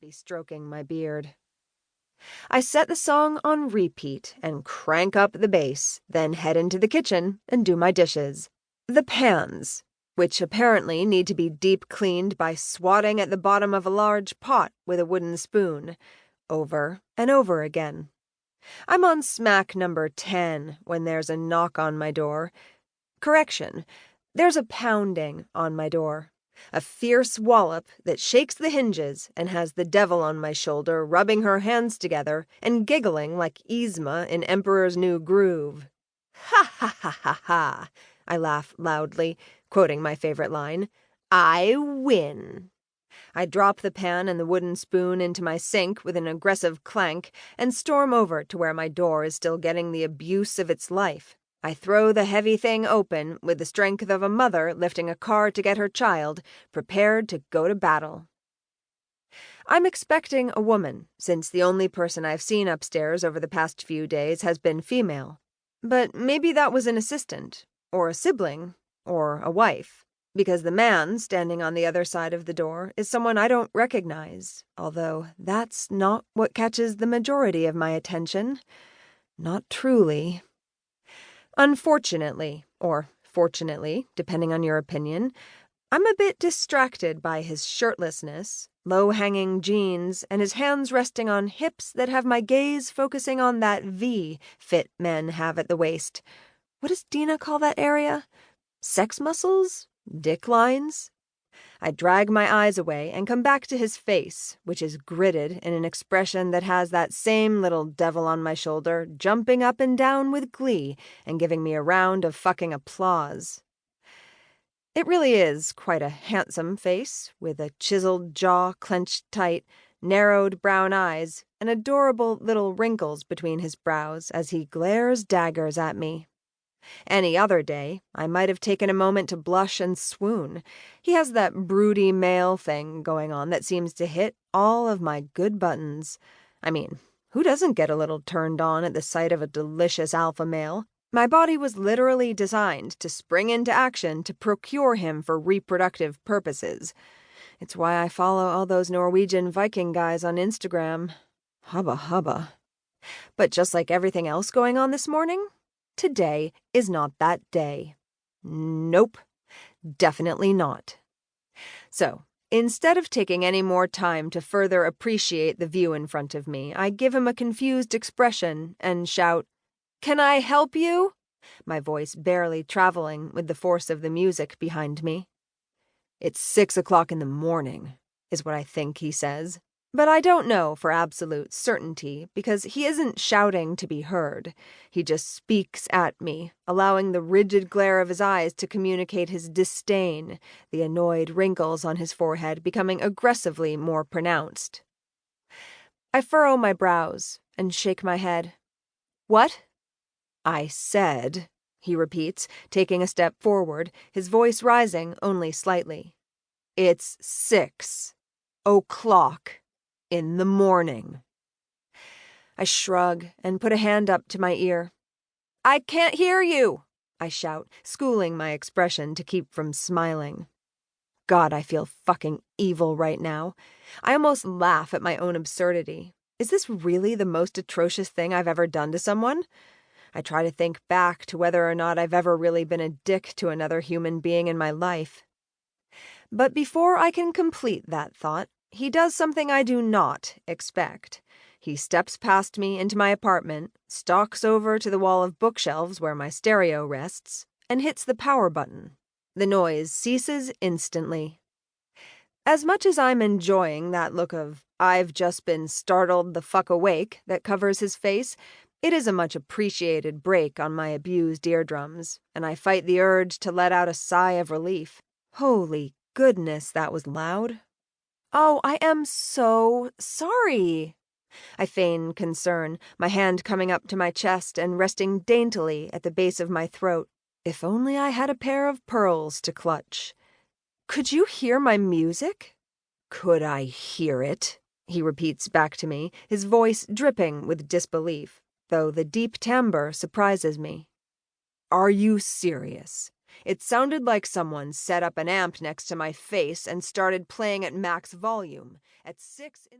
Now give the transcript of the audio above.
be stroking my beard. I set the song on repeat and crank up the bass, then head into the kitchen and do my dishes. The pans, which apparently need to be deep cleaned by swatting at the bottom of a large pot with a wooden spoon, over and over again. I'm on smack number 10 when there's a knock on my door. Correction, there's a pounding on my door. A fierce wallop that shakes the hinges and has the devil on my shoulder rubbing her hands together and giggling like Yzma in Emperor's New Groove. Ha ha ha ha ha, I laugh loudly, quoting my favorite line. I win. I drop the pan and the wooden spoon into my sink with an aggressive clank and storm over to where my door is still getting the abuse of its life. I throw the heavy thing open with the strength of a mother lifting a car to get her child, prepared to go to battle. I'm expecting a woman, since the only person I've seen upstairs over the past few days has been female. But maybe that was an assistant, or a sibling, or a wife, because the man standing on the other side of the door is someone I don't recognize, although that's not what catches the majority of my attention. Not truly. Unfortunately, or fortunately, depending on your opinion, I'm a bit distracted by his shirtlessness, low-hanging jeans, and his hands resting on hips that have my gaze focusing on that V fit men have at the waist. What does Dina call that area? Sex muscles? Dick lines? I drag my eyes away and come back to his face, which is gritted in an expression that has that same little devil on my shoulder jumping up and down with glee and giving me a round of fucking applause. It really is quite a handsome face, with a chiseled jaw clenched tight, narrowed brown eyes, and adorable little wrinkles between his brows as he glares daggers at me. Any other day, I might have taken a moment to blush and swoon. He has that broody male thing going on that seems to hit all of my good buttons. I mean, who doesn't get a little turned on at the sight of a delicious alpha male? My body was literally designed to spring into action to procure him for reproductive purposes. It's why I follow all those Norwegian Viking guys on Instagram. Hubba hubba. But just like everything else going on this morning, today is not that day. Nope, definitely not. So, instead of taking any more time to further appreciate the view in front of me, I give him a confused expression and shout, "Can I help you?" My voice barely traveling with the force of the music behind me. "It's 6 o'clock in the morning," is what I think he says. But I don't know for absolute certainty because he isn't shouting to be heard. He just speaks at me, allowing the rigid glare of his eyes to communicate his disdain, the annoyed wrinkles on his forehead becoming aggressively more pronounced. I furrow my brows and shake my head. "What?" "I said," he repeats, taking a step forward, his voice rising only slightly. "It's 6 o'clock. In the morning." I shrug and put a hand up to my ear. "I can't hear you," I shout, schooling my expression to keep from smiling. God, I feel fucking evil right now. I almost laugh at my own absurdity. Is this really the most atrocious thing I've ever done to someone? I try to think back to whether or not I've ever really been a dick to another human being in my life. But before I can complete that thought, he does something I do not expect. He steps past me into my apartment, stalks over to the wall of bookshelves where my stereo rests, and hits the power button. The noise ceases instantly. As much as I'm enjoying that look of "I've just been startled the fuck awake" that covers his face, it is a much appreciated break on my abused eardrums, and I fight the urge to let out a sigh of relief. Holy goodness, that was loud. "Oh, I am so sorry." I feign concern, my hand coming up to my chest and resting daintily at the base of my throat. If only I had a pair of pearls to clutch. "Could you hear my music?" "Could I hear it?" he repeats back to me, his voice dripping with disbelief, though the deep timbre surprises me. "Are you serious? It sounded like someone set up an amp next to my face and started playing at max volume at 6 in..."